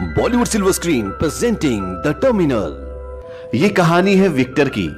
Bollywood silver screen presenting the terminal. ये कहानी है विक्टर की।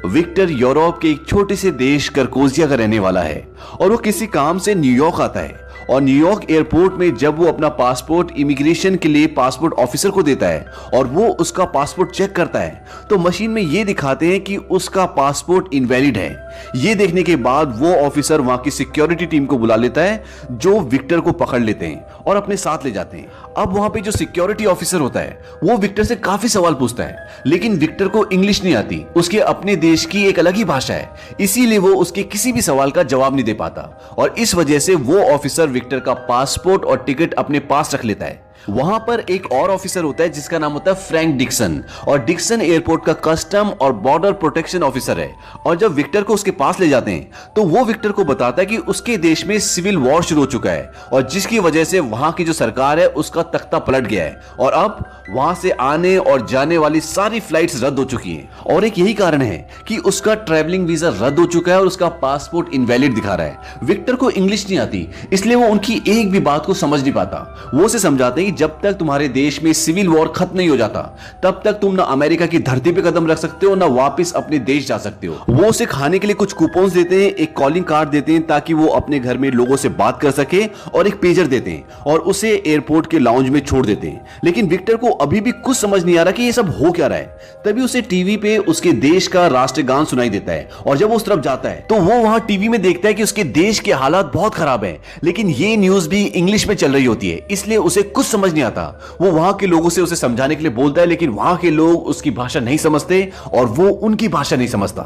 विक्टर यूरोप के एक छोटे से देश करकोजिया का रहने वाला है और वो किसी काम से न्यूयॉर्क आता है। और न्यूयॉर्क एयरपोर्ट में जब वो अपना पासपोर्ट इमिग्रेशन के लिए पासपोर्ट ऑफिसर को देता है और वो उसका पासपोर्ट चेक करता है तो मशीन में ये दिखाते हैं कि उसका पासपोर्ट इनवैलिड है। ये देखने के बाद वो ऑफिसर वहां की सिक्योरिटी टीम को बुला लेता है जो विक्टर को पकड़ लेते हैं और अपने साथ ले जाते हैं। अब वहां पे जो सिक्योरिटी ऑफिसर होता है वो विक्टर से काफी सवाल पूछता है, लेकिन विक्टर को इंग्लिश नहीं आती। उसके अपने देश की एक अलग ही भाषा है, इसीलिए वो उसके किसी भी सवाल का जवाब नहीं दे पाता और इस वजह से वो ऑफिसर विक्टर का पासपोर्ट और टिकट अपने पास रख लेता है। वहां पर एक और ऑफिसर होता है जिसका नाम होता है फ्रैंक डिक्सन और डिक्सन एयरपोर्ट का कस्टम और बॉर्डर प्रोटेक्शन ऑफिसर है। और जब विक्टर को उसके पास ले जाते हैं तो वो विक्टर को बताता है कि उसके देश में सिविल वॉर शुरू हो चुका है और जिसकी वजह से वहां की जो सरकार है उसका तख्ता पलट गया है और अब वहां से आने और जाने वाली सारी फ्लाइट्स रद्द हो चुकी हैं। और एक यही कारण है कि उसका ट्रैवलिंग वीजा रद्द हो चुका है और उसका पासपोर्ट इनवैलिड दिखा रहा है। विक्टर को इंग्लिश नहीं आती, इसलिए वो उनकी एक भी बात को समझ नहीं पाता। वो उसे समझाते हैं जब तक तुम्हारे देश में सिविल वॉर खत्म नहीं हो जाता तब तक तुम ना अमेरिका की धरती पे कदम रख सकते हो ना वापस अपने देश जा सकते हो। वो उसे खाने के लिए कुछ कूपन्स देते हैं, एक कॉलिंग कार्ड देते हैं ताकि वो अपने घर में लोगों से बात कर सके और एक पेजर देते हैं और उसे एयरपोर्ट के लाउंज में छोड़ देते हैं। लेकिन विक्टर को अभी भी कुछ समझ नहीं आ रहा कि ये सब हो क्या रहा है। तभी उसे टीवी पे उसके देश का राष्ट्रगान सुनाई देता है और जब वो उस तरफ जाता है तो वो वहां टीवी में देखता है कि उसके देश के हालात बहुत खराब है, लेकिन ये न्यूज भी इंग्लिश में चल रही होती है, इसलिए उसे कुछ समझ नहीं आता। वो वहां के लोगों से उसे समझाने के लिए बोलता है, लेकिन वहां के लोग उसकी भाषा नहीं समझते और वो उनकी भाषा नहीं समझता।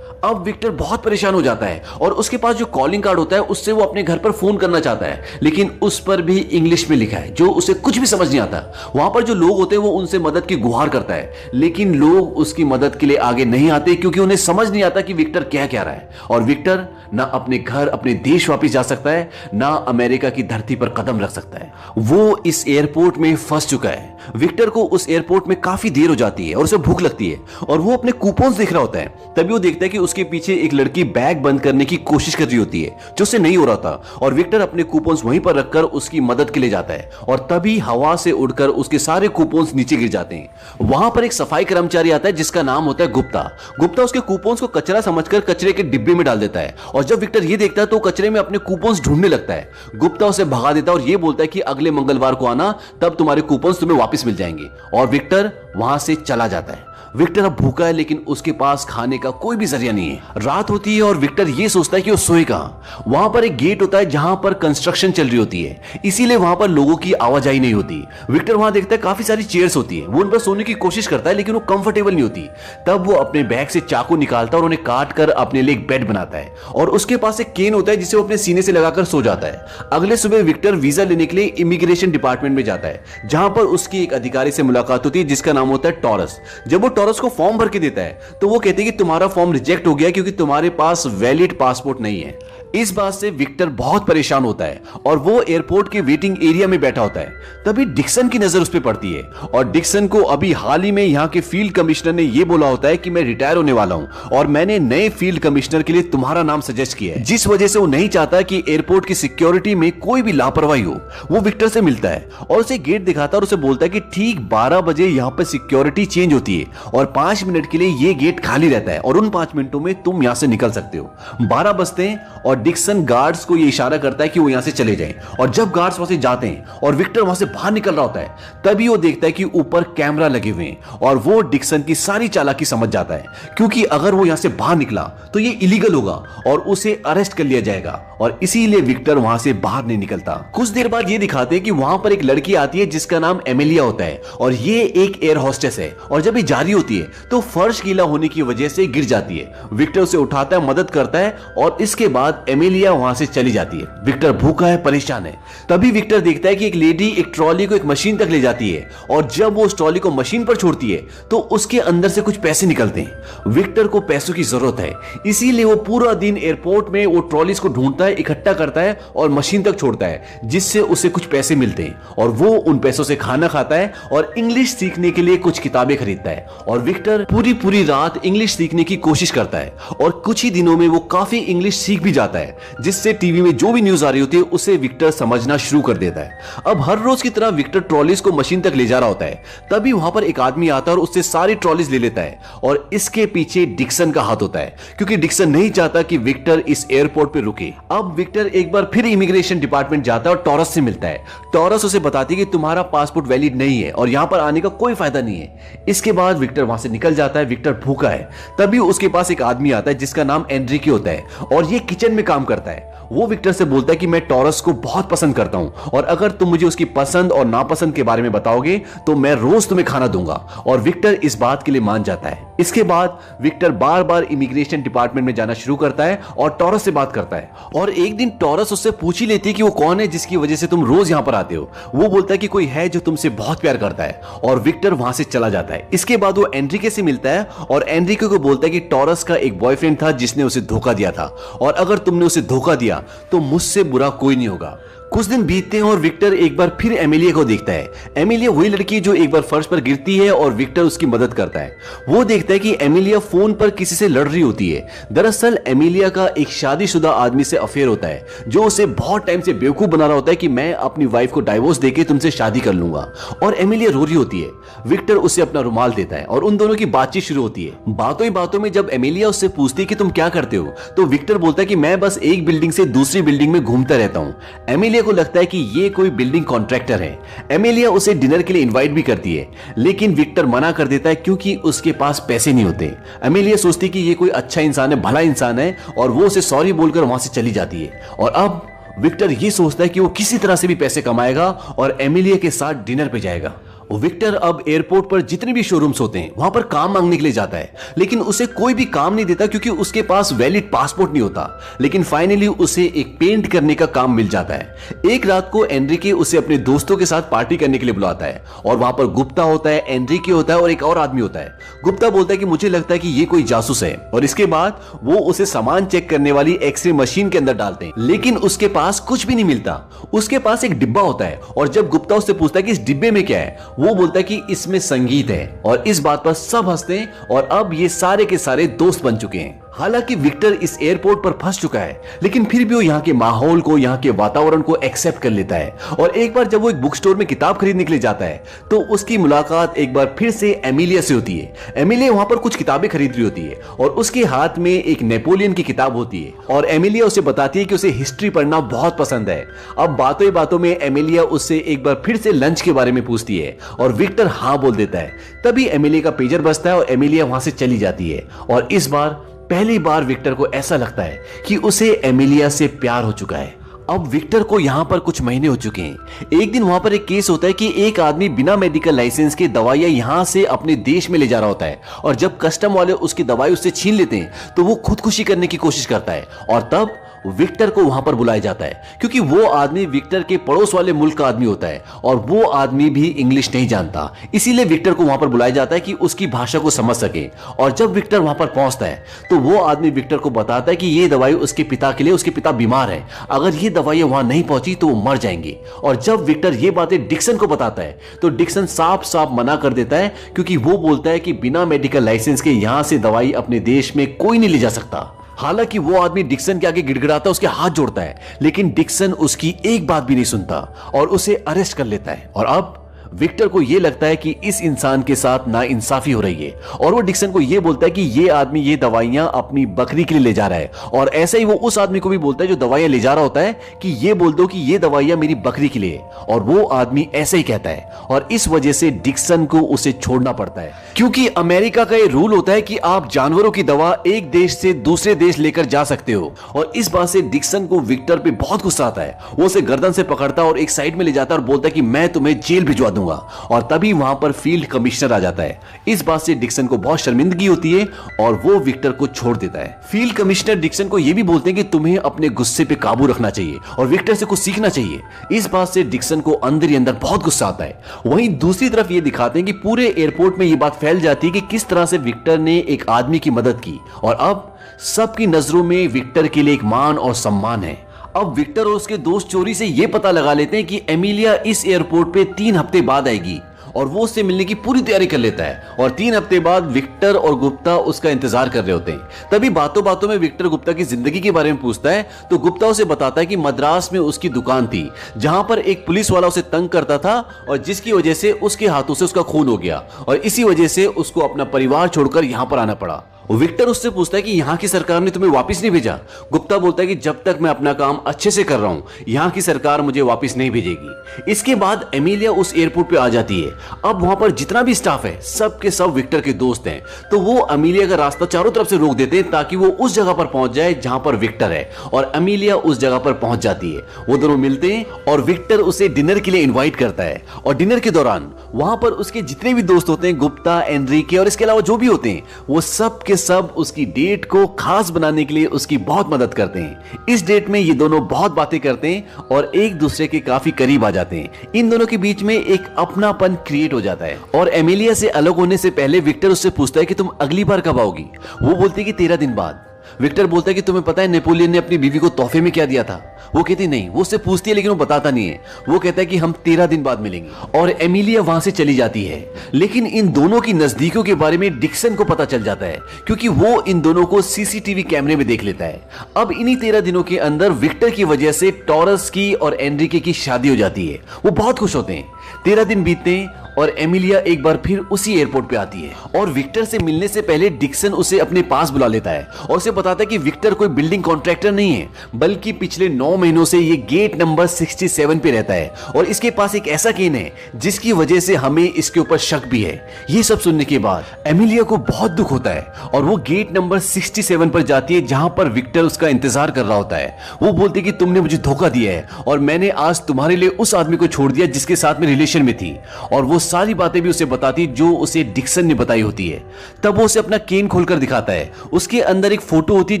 अब विक्टर बहुत परेशान हो जाता है और उसके पास जो कॉलिंग कार्ड होता है उससे वो अपने घर पर फोन करना चाहता है, लेकिन उस पर भी इंग्लिश में लिखा है जो उसे कुछ भी समझ नहीं आता। वहां पर जो लोग होते हैं वो उनसे मदद की गुहार करता है, लेकिन लोग उसकी मदद के लिए आगे नहीं आते क्योंकि उन्हें समझ नहीं आता कि विक्टर क्या कह रहा है। और विक्टर ना अपने घर अपने देश वापस जा सकता है ना अमेरिका की धरती पर कदम रख सकता है। वो इस एयरपोर्ट में फंस चुका है। विक्टर को उस एयरपोर्ट में काफी देर हो जाती है और उसे भूख लगती है और वो अपने कूपन्स देख रहा होता है। तभी वो देखता है कि उसके पीछे एक लड़की बैग बंद करने की कोशिश कर रही होती है जो उसे नहीं हो रहा था और विक्टर अपने कूपन्स वहीं पर रखकर उसकी मदद के लिए जाता है और तभी हवा से उड़कर उसके सारे कूपन्स नीचे गिर जाते हैं। वहां पर एक सफाई कर्मचारी आता है जिसका नाम होता है गुप्ता। गुप्ता उसके कूपन्स को कचरा समझकर कचरे के डिब्बे में डाल देता है और जब विक्टर ये देखता है तो कचरे में अपने कूपन्स ढूंढने लगता है। गुप्ता उसे भगा देता है और ये बोलता है कि अगले मंगलवार को आना, तब तुम्हारे कूपन्स तुम्हें वापस मिल जाएंगे। और विक्टर वहां से चला जाता है। विक्टर अब भूखा है लेकिन उसके पास खाने का कोई भी जरिया नहीं है। रात होती है और विक्टर ये सोचता है कि वो सोए कहां। वहां पर एक गेट होता है जहां पर कंस्ट्रक्शन चल रही होती है, इसीलिए वहां पर लोगों की आवाजाही नहीं होती। विक्टर वहां देखता है काफी सारी चेयर्स होती है, वो उन पर सोने की कोशिश करता है लेकिन वो कंफर्टेबल नहीं होती। तब वो अपने बैग से चाकू निकालता है और उन्हें काट कर अपने लिए एक बेड बनाता है और उसके पास एक केन होता है जिसे वो अपने सीने से लगाकर सो जाता है। अगले सुबह विक्टर वीजा लेने के लिए इमिग्रेशन डिपार्टमेंट में जाता है जहां पर उसकी एक अधिकारी से मुलाकात होती है जिसका नाम होता है टॉरस। जब वो टॉरस को फॉर्म भर के देता है तो वो कहते हैं कि तुम्हारा फॉर्म रिजेक्ट हो गया क्योंकि तुम्हारे पास वैलिड पासपोर्ट नहीं है। इस बात से विक्टर बहुत परेशान होता है और वो एयरपोर्ट के वेटिंग एरिया में बैठा होता है। तभी डिक्सन की नजर उस पर पड़ती है और डिक्सन को अभी हाल ही में यहाँ के फील्ड कमिश्नर ने यह बोला होता है कि मैं रिटायर होने वाला हूं और मैंने नए फील्ड कमिश्नर के लिए तुम्हारा नाम सजेस्ट किया है, जिस वजह से वो नहीं चाहता कि एयरपोर्ट की सिक्योरिटी में कोई भी लापरवाही हो। वो विक्टर से मिलता है और उसे गेट दिखाता है और उसे बोलता है कि ठीक 12 बजे यहाँ पर सिक्योरिटी चेंज होती है और 5 मिनट के लिए ये गेट खाली रहता है और उन 5 मिनटों में तुम यहाँ से निकल सकते हो। 12 बजते हैं और डिक्सन गार्ड्स को ये इशारा करता है कि वो यहां से चले जाएं और जब गार्ड्स वहां से जाते हैं और विक्टर वहां से बाहर निकल रहा होता है तभी वो देखता है कि ऊपर कैमरा लगे हुए हैं और वो डिक्सन की सारी चालाकी समझ जाता है, क्योंकि अगर वो यहां से बाहर निकला तो ये इलीगल होगा और उसे अरेस्ट कर लिया जाएगा और इसीलिए विक्टर वहां से बाहर नहीं निकलता। कुछ देर बाद ये दिखाते हैं कि वहां पर एक लड़की आती है जिसका नाम एमिलिया होता है और ये एक एयर होस्टेस है और जब ये जा रही होती है तो फर्श गीला होने की वजह से गिर जाती है। विक्टर उसे उठाता है, मदद करता है और इसके बाद एमिलिया वहां से चली जाती है। विक्टर भूखा है, परेशान है। तभी विक्टर देखता है कि एक लेडी एक ट्रॉली को एक मशीन तक ले जाती है और जब वो उस ट्रॉली को मशीन पर छोड़ती है तो उसके अंदर से कुछ पैसे निकलते हैं। विक्टर को पैसों की जरूरत है, इसीलिए वो पूरा दिन एयरपोर्ट में वो ट्रॉलीज को ढूंढता है, इकट्ठा करता है और मशीन तक छोड़ता है, जिससे उसे कुछ पैसे मिलते हैं और वो उन पैसों से खाना खाता है और इंग्लिश सीखने के लिए कुछ किताबें खरीदता है। और विक्टर पूरी रात इंग्लिश सीखने की कोशिश करता है और कुछ ही दिनों में वो काफी इंग्लिश सीख भी जाता है है, जिससे टीवी में जो भी न्यूज आ रही होती है उसे विक्टर समझना शुरू कर देता है। अब हर रोज की तरह विक्टर ट्रॉलीज को मशीन तक ले जा रहा होता है, तभी वहां पर एक आदमी आता है और उससे सारी ट्रॉलीज ले लेता है। और इसके पीछे डिक्सन का हाथ होता है, क्योंकि डिक्सन नहीं चाहता कि विक्टर इस एयरपोर्ट पे रुके। अब विक्टर एक बार फिर इमिग्रेशन डिपार्टमेंट जाता है और टॉरस से मिलता है। टॉरस उसे बताती है कि तुम्हारा पासपोर्ट वैलिड नहीं है और यहां पर आने का कोई फायदा नहीं है। इसके बाद विक्टर वहां से निकल जाता है। विक्टर भूखा है, तभी उसके पास एक आदमी आता है जिसका नाम एनरिके होता है और ये किचन में काम करता है। वो विक्टर से बोलता है कि मैं टॉरस को बहुत पसंद करता हूं और अगर तुम मुझे उसकी पसंद और नापसंद के बारे में बताओगे तो मैं रोज तुम्हें खाना दूंगा। और विक्टर इस बात के लिए मान जाता है। इसके बाद विक्टर बार बार इमिग्रेशन डिपार्टमेंट में जाना शुरू करता है और टॉरस से बात करता है। और एक दिन टॉरस उससे पूछ ही लेती है कि वो कौन है जिसकी वजह से तुम रोज यहां पर आते हो। वो बोलता है कि कोई है जो तुमसे बहुत प्यार करता है और विक्टर वहां से चला जाता है। इसके बाद वो एनरिके से मिलता है और एनरिके को बोलता है कि टॉरस का एक बॉयफ्रेंड था जिसने उसे धोखा दिया था और अगर तुमने उसे धोखा दिया तो मुझसे बुरा कोई नहीं होगा। कुछ दिन बीतते हैं और विक्टर एक बार फिर एमिलिया को देखता है। एमिलिया वही लड़की जो एक बार फर्श पर गिरती है और विक्टर उसकी मदद करता है। वो देखता है कि एमिलिया फोन पर किसी से लड़ रही होती है। दरअसल एमिलिया का एक शादीशुदा आदमी से अफेयर होता है जो उसे बहुत टाइम से बेवकूफ बना रहा होता है कि मैं अपनी वाइफ को डाइवोर्स देके तुमसे शादी कर लूंगा। और एमिलिया रो रही होती है। विक्टर उसे अपना रुमाल देता है और उन दोनों की बातचीत शुरू होती है। बातों ही बातों में जब एमिलिया उससे पूछती है कि तुम क्या करते हो, तो विक्टर बोलता है कि मैं बस एक बिल्डिंग से दूसरी बिल्डिंग में घूमता रहता हूं। एमिलिया को लगता है कि ये कोई बिल्डिंग कॉन्ट्रैक्टर है। एमिलिया उसे डिनर के लिए इनवाइट भी करती है, लेकिन विक्टर मना कर देता है क्योंकि उसके पास पैसे नहीं होते। एमिलिया सोचती कि ये कोई अच्छा इंसान है, भला इंसान है और वो उसे सॉरी बोलकर वहां से चली जाती है। और अब विक्टर ये सोचता है कि वो किसी तरह से भी पैसे कमाएगा और एमिलिया के साथ डिनर पे जाएगा। विक्टर अब एयरपोर्ट पर जितने भी शोरूम्स होते हैं वहां पर काम मांगने के लिए जाता है, लेकिन उसे कोई भी काम नहीं देता क्योंकि उसके पास वैलिड पासपोर्ट नहीं होता। लेकिन फाइनली उसे एक पेंट करने का काम मिल जाता है। एक रात को एनरिके उसे अपने दोस्तों के साथ पार्टी करने के लिए बुलाता है और वहां पर गुप्ता होता है, एनरिके होता है और एक और आदमी होता है। गुप्ता बोलता है कि मुझे लगता है कि ये कोई जासूस है और इसके बाद वो उसे सामान चेक करने वाली एक्सरे मशीन के अंदर डालते हैं, लेकिन उसके पास कुछ भी नहीं मिलता। उसके पास एक डिब्बा होता है और जब गुप्ता उससे पूछता है कि इस डिब्बे में क्या है, वो बोलता है कि इसमें संगीत है। और इस बात पर सब हंसते हैं और अब ये सारे के सारे दोस्त बन चुके हैं। हालांकि विक्टर इस एयरपोर्ट पर फंस चुका है, लेकिन फिर भी वो यहाँ के माहौल को, यहाँ के वातावरण को एक्सेप्ट कर लेता है। और एक बार जब वो एक बुक स्टोर में किताब खरीदने के लिए जाता है तो उसकी मुलाकात एक बार फिर से एमिलिया से होती है। एमिलिया वहां पर कुछ किताबें खरीद रही होती है और उसके हाथ में एक नेपोलियन की किताब होती है और एमिलिया उसे बताती है कि उसे हिस्ट्री पढ़ना बहुत पसंद है। अब बातों ही बातों में एमिलिया उससे एक बार फिर से लंच के बारे में पूछती है और विक्टर हाँ बोल देता है। तभी एमिलिया का पेजर बजता है और एमिलिया वहां से चली जाती है। और इस बार पहली बार विक्टर को ऐसा लगता है कि उसे एमिलिया से प्यार हो चुका है। अब विक्टर को यहाँ पर कुछ महीने हो चुके हैं। एक दिन वहां पर एक केस होता है कि एक आदमी बिना मेडिकल लाइसेंस के दवाइयां यहाँ से अपने देश में ले जा रहा होता है और जब कस्टम वाले उसकी दवाई उससे छीन लेते हैं तो वो खुदकुशी करने की कोशिश करता है और तब विक्टर को वहां पर बुलाया जाता है क्योंकि वो आदमी विक्टर के पड़ोस वाले मुल्क का आदमी होता है और वो आदमी भी इंग्लिश नहीं जानता। इसीलिए विक्टर को वहां पर बुलाया जाता है कि उसकी भाषा को समझ सके। और जब विक्टर वहां पर पहुंचता है तो वो आदमी विक्टर को बताता है कि ये दवाई उसके पिता के लिए, उसके पिता बीमार है, अगर ये दवाइयां वहां नहीं पहुंची तो वो मर जाएंगे। और जब विक्टर ये बातें डिक्सन को बताता है तो डिक्सन साफ साफ मना कर देता है क्योंकि वो बोलता है कि बिना मेडिकल लाइसेंस के यहां से दवाई अपने देश में कोई नहीं ले जा सकता। हालांकि वो आदमी डिक्सन के आगे गिड़गिड़ाता है, उसके हाथ जोड़ता है, लेकिन डिक्सन उसकी एक बात भी नहीं सुनता और उसे अरेस्ट कर लेता है। और अब विक्टर को यह लगता है कि इस इंसान के साथ नाइंसाफी हो रही है और वो डिक्सन को यह बोलता है कि ये आदमी ये दवाइयां अपनी बकरी के लिए ले जा रहा है। और ऐसा ही वो उस आदमी को भी बोलता है जो दवाइयां ले जा रहा होता है कि ये बोल दो कि ये दवाइयां मेरी बकरी के लिए, और वो आदमी ऐसे ही कहता है। और इस वजह से डिक्सन को उसे छोड़ना पड़ता है क्योंकि अमेरिका का ये रूल होता है कि आप जानवरों की दवा एक देश से दूसरे देश लेकर जा सकते हो। और इस बात से डिक्सन को विक्टर पे बहुत गुस्सा आता है। वो उसे गर्दन से पकड़ता है और एक साइड में ले जाता है और बोलता है कि मैं तुम्हें जेल भिजवा दूंगा। और तभी वहां पर फील्ड कमिश्नर आ जाता है। इस बात से डिक्सन को बहुत शर्मिंदगी होती है और वो विक्टर को छोड़ देता है। फील्ड कमिश्नर डिक्सन को यह भी बोलते हैं कि तुम्हें अपने गुस्से पे काबू रखना चाहिए और विक्टर से कुछ सीखना चाहिए। इस बात से डिक्सन को अंदर ही अंदर बहुत गुस्सा आता है। वहीं दूसरी तरफ ये दिखाते हैं कि पूरे एयरपोर्ट में ये बात फैल जाती है कि किस तरह से विक्टर ने एक आदमी की मदद की और अब सबकी नजरों में विक्टर के लिए एक मान और सम्मान है। अब विक्टर और उसके दोस्त चोरी से यह पता लगा लेते हैं कि एमिलिया इस एयरपोर्ट पे 3 हफ्ते बाद आएगी और वो उससे मिलने की पूरी तैयारी कर लेता है। और 3 हफ्ते बाद विक्टर और गुप्ता उसका इंतजार कर रहे होते हैं। तभी बातों बातों में विक्टर गुप्ता की जिंदगी के बारे में पूछता है तो गुप्ता उसे बताता है कि मद्रास में उसकी दुकान थी जहां पर एक पुलिस वाला उसे तंग करता था और जिसकी वजह से उसके हाथों से उसका खून हो गया और इसी वजह से उसको अपना परिवार छोड़कर यहां पर आना पड़ा। विक्टर उससे पूछता है कि यहाँ की सरकार ने तुम्हें वापस नहीं भेजा। गुप्ता बोलता है कि जब तक मैं अपना काम अच्छे से कर रहा हूँ यहाँ की सरकार मुझे वापस नहीं भेजेगी। इसके बाद एमिलिया उस एयरपोर्ट पे आ जाती है। अब वहां पर जितना भी स्टाफ है सब के सब विक्टर के दोस्त हैं, तो वो एमिलिया का रास्ता चारों तरफ से रोक देते हैं ताकि वो उस जगह पर पहुंच जाए जहां पर विक्टर है और एमिलिया उस जगह पर पहुंच जाती है। वो दोनों मिलते हैं और विक्टर उसे डिनर के लिए इन्वाइट करता है और डिनर के दौरान वहां पर उसके जितने भी दोस्त होते हैं, गुप्ता, एनरिके और इसके अलावा जो भी होते हैं, वो सब के सब उसकी डेट को खास बनाने के लिए उसकी बहुत मदद करते हैं। इस डेट में ये दोनों बहुत बातें करते हैं और एक दूसरे के काफी करीब आ जाते हैं। इन दोनों के बीच में एक अपनापन क्रिएट हो जाता है और एमिलिया से अलग होने से पहले विक्टर उससे पूछता है कि तुम अगली बार कब आओगी। वो बोलती है कि 13 दिन बाद। विक्टर बोलता है कि तुम्हें पता है नेपोलियन ने अपनी बीवी को तोहफे में क्या दिया था। वो कहती नहीं। वो उससे पूछती है लेकिन वो बताता नहीं है। वो कहता है कि हम 13 दिन बाद मिलेंगे और एमिलिया वहां से चली जाती है। लेकिन इन दोनों की नजदीकियों के बारे में डिक्सन को पता चल जाता है क्योंकि वो इन दोनों को सीसीटीवी कैमरे में देख लेता है। अब इन्हीं 13 दिनों के अंदर विक्टर की वजह से टॉरस की और एनरिके की शादी हो जाती है। वो बहुत खुश होते हैं। 13 दिन बीतते हैं और एमिलिया एक बार फिर उसी एयरपोर्ट पे आती है और विक्टर से मिलने से पहले डिक्सन उसे अपने पास बुला लेता है और उसे बताता है कि विक्टर कोई बिल्डिंग कॉन्ट्रैक्टर नहीं है बल्कि पिछले 9 महीनों से ये गेट नंबर 67 पे रहता है और इसके पास एक ऐसा केन है जिसकी वजह से हमें इसके ऊपर शक भी है। ये सब सुनने के बाद एमिलिया को बहुत दुख होता है और वो गेट नंबर 67 पर जाती है जहां पर विक्टर उसका इंतजार कर रहा होता है। वो बोलती है कि तुमने मुझे धोखा दिया है और मैंने आज तुम्हारे लिए उस आदमी को छोड़ दिया जिसके साथ में रिलेशन में थी और वो सारी बातें भी उसे बताती जो उसे डिक्सन ने बताई होती है। तब वो उसे अपना केन खोलकर दिखाता है। उसके अंदर एक फोटो होती है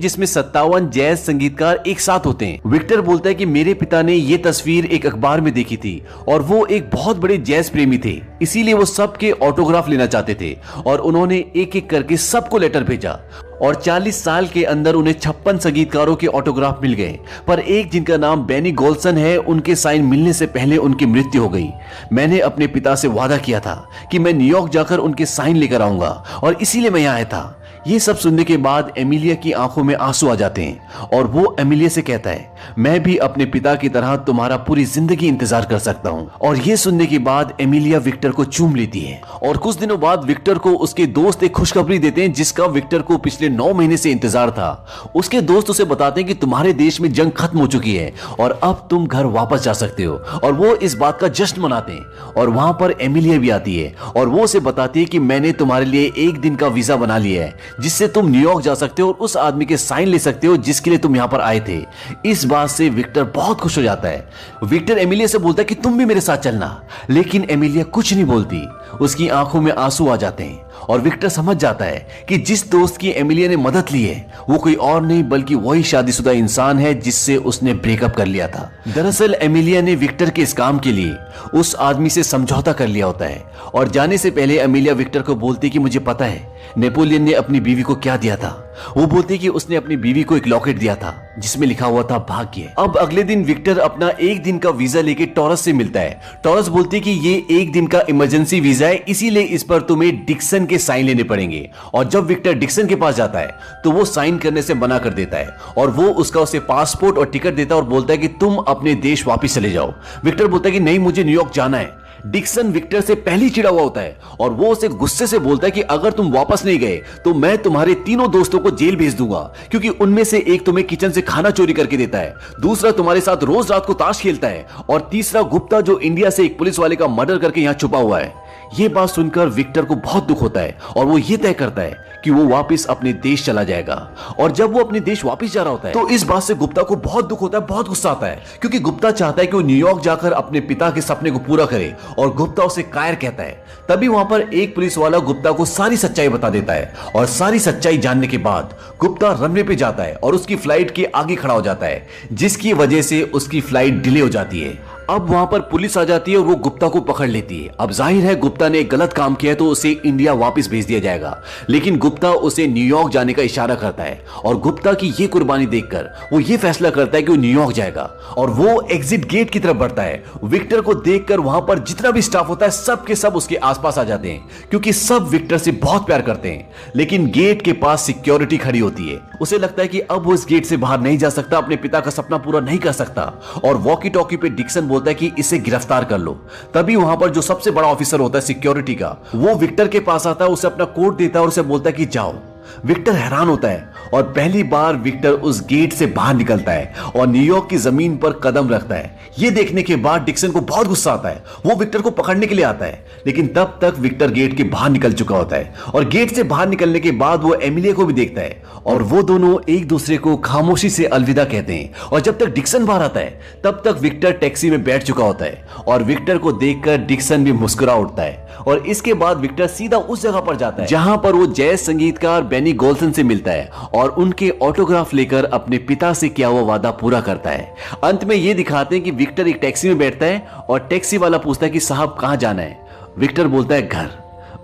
जिसमें 57 जैज संगीतकार एक साथ होते हैं। विक्टर बोलता है कि मेरे पिता ने ये तस्वीर एक अखबार में देखी थी और वो एक बहुत बड़े जैज प्रेमी थे, इसीलिए वो सबके ऑटोग्राफ लेना चाहते थे और उन्होंने एक एक करके सबको लेटर भेजा और 40 साल के अंदर उन्हें 56 संगीतकारों के ऑटोग्राफ मिल गए, पर एक जिनका नाम बेनी गोल्सन है उनके साइन मिलने से पहले उनकी मृत्यु हो गई। मैंने अपने पिता से वादा किया था कि मैं न्यूयॉर्क जाकर उनके साइन लेकर आऊंगा और इसीलिए मैं यहाँ आया था। ये सब सुनने के बाद एमिलिया की आंखों में आंसू आ जाते हैं और वो एमिलिया से कहता है मैं भी अपने पिता की तरह तुम्हारा पूरी जिंदगी इंतजार कर सकता हूँ। और ये सुनने के बाद एमिलिया विक्टर को चूम लेती है और कुछ दिनों बाद विक्टर को उसके दोस्त एक खुशखबरी देते हैं जिसका विक्टर को पिछले 9 महीने से इंतजार था। उसके दोस्त उसे बताते हैं कि तुम्हारे देश में जंग खत्म हो चुकी है और अब तुम घर वापस जा सकते हो और वो इस बात का जश्न मनाते हैं। और वहां पर एमिलिया भी आती है और वो उसे बताती है कि मैंने तुम्हारे लिए 1 दिन का वीजा बना लिया है जिससे तुम न्यूयॉर्क जा सकते हो और उस आदमी के साइन ले सकते हो जिसके लिए तुम यहाँ पर आए थे। इस बात से विक्टर बहुत खुश हो जाता है। विक्टर एमिलिया से बोलता है कि तुम भी मेरे साथ चलना, लेकिन एमिलिया कुछ नहीं बोलती। उसकी आंखों में आंसू आ जाते हैं और विक्टर समझ जाता है कि जिस दोस्त की एमिलिया ने मदद ली है वो कोई और नहीं बल्कि वही शादीशुदा इंसान है जिससे उसने ब्रेकअप कर लिया था। दरअसल एमिलिया ने विक्टर के इस काम के लिए उस आदमी से समझौता कर लिया होता है और जाने से पहले एमिलिया विक्टर को बोलती कि मुझे पता है नेपोलियन ने अपनी बीवी को क्या दिया था। वो बोलती कि उसने अपनी बीवी को एक लॉकेट दिया था जिसमें लिखा हुआ था भाग्य। अब अगले दिन विक्टर अपना 1 दिन का वीजा लेके टॉरस से मिलता है। टॉरस बोलती कि ये 1 दिन का इमरजेंसी वीजा है, इसीलिए इस पर तुम्हें डिक्सन के साइन लेने पड़ेंगे। और जब विक्टर डिक्सन के पास जाता है तो वो साइन करने से मना कर देता है और वो उसका उसे पासपोर्ट और टिकट देता है और बोलता है कि तुम अपने देश वापस चले जाओ। विक्टर बोलता है कि नहीं, मुझे न्यूयॉर्क जाना है। डिक्सन विक्टर से पहले चिढ़ा हुआ होता है और वो उसे गुस्से से बोलता है कि अगर तुम वापस नहीं गए तो मैं तुम्हारे तीनों दोस्तों को जेल भेज दूंगा, क्योंकि उनमें से एक तुम्हें किचन से खाना चोरी करके देता है, दूसरा तुम्हारे साथ रोज रात को ताश खेलता है और तीसरा गुप्ता जो इंडिया से एक पुलिस वाले का मर्डर करके यहां छुपा हुआ है। ये बात सुनकर विक्टर को बहुत दुख होता है और वो ये तय करता है कि वो वापस अपने देश चला जाएगा। और जब वो अपने देश वापस जा रहा होता है तो इस बात से गुप्ता को बहुत दुख होता है, बहुत गुस्सा आता है, क्योंकि गुप्ता चाहता है कि वो न्यूयॉर्क जाकर अपने पिता के सपने को पूरा करे और गुप्ता उसे कायर कहता है। तभी वहां पर एक पुलिस वाला गुप्ता को सारी सच्चाई बता देता है और सारी सच्चाई जानने के बाद गुप्ता रनवे पे जाता है और उसकी फ्लाइट के आगे खड़ा हो जाता है, जिसकी वजह से उसकी फ्लाइट डिले हो जाती है। अब वहां पर पुलिस आ जाती है और वो गुप्ता को पकड़ लेती है। अब जाहिर है गुप्ता ने गलत काम किया है तो उसे इंडिया वापस भेज दिया जाएगा, लेकिन गुप्ता उसे न्यूयॉर्क जाने का इशारा करता है और गुप्ता की ये कुर्बानी देखकर वो ये फैसला करता है कि वो न्यूयॉर्क जाएगा और वो एग्जिट गेट की तरफ बढ़ता है। विक्टर को देखकर वहां पर जितना भी स्टाफ होता है सब के सब उसके आसपास आ जाते हैं क्योंकि सब विक्टर से बहुत प्यार करते हैं, लेकिन गेट के पास सिक्योरिटी खड़ी होती है। उसे लगता है कि अब वो इस गेट से बाहर नहीं जा सकता, अपने पिता का सपना पूरा नहीं कर सकता और वॉकी टॉकी पे डिक्सन बोलता है कि इसे गिरफ्तार कर लो। तभी वहां पर जो सबसे बड़ा ऑफिसर होता है सिक्योरिटी का, वो विक्टर के पास आता है, उसे अपना कोड देता है और उसे बोलता है कि जाओ। विक्टर हैरान होता है और पहली बार विक्टर उस गेट से बाहर निकलता है और न्यूयॉर्क की जमीन पर कदम रखता है। यह देखने के बाद डिक्सन को बहुत गुस्सा आता है। वो विक्टर को पकड़ने के लिए आता है, लेकिन तब तक विक्टर गेट के बाहर निकल चुका होता है और गेट से बाहर निकलने के बाद वो एमिलिया को भी देखता है और वो दोनों एक दूसरे को खामोशी से अलविदा कहते हैं। और जब तक डिक्सन बाहर आता है तब तक विक्टर टैक्सी में बैठ चुका होता है और विक्टर को देखकर डिक्सन भी मुस्कुरा उठता है और इसके बाद विक्टर सीधा उस जगह पर जाता है जहां पर वो जैज संगीतकार बेनी गोल्सन से मिलता है और उनके ऑटोग्राफ लेकर अपने पिता से किया हुआ वादा पूरा करता है। अंत में ये दिखाते हैं कि विक्टर एक टैक्सी में बैठता है और टैक्सी वाला पूछता है कि साहब कहां जाना है। विक्टर बोलता है घर।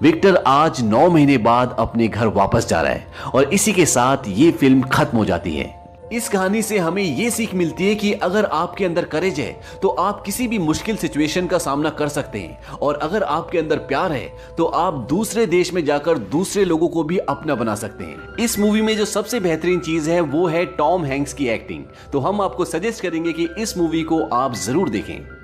विक्टर आज 9 महीने बाद अपने घर वापस जा रहा है और इसी के साथ ये फिल्म खत्म हो जाती है। इस कहानी से हमें यह सीख मिलती है कि अगर आपके अंदर करेज है तो आप किसी भी मुश्किल सिचुएशन का सामना कर सकते हैं और अगर आपके अंदर प्यार है तो आप दूसरे देश में जाकर दूसरे लोगों को भी अपना बना सकते हैं। इस मूवी में जो सबसे बेहतरीन चीज है वो है टॉम हैंक्स की एक्टिंग। तो हम आपको सजेस्ट करेंगे कि इस मूवी को आप जरूर देखें।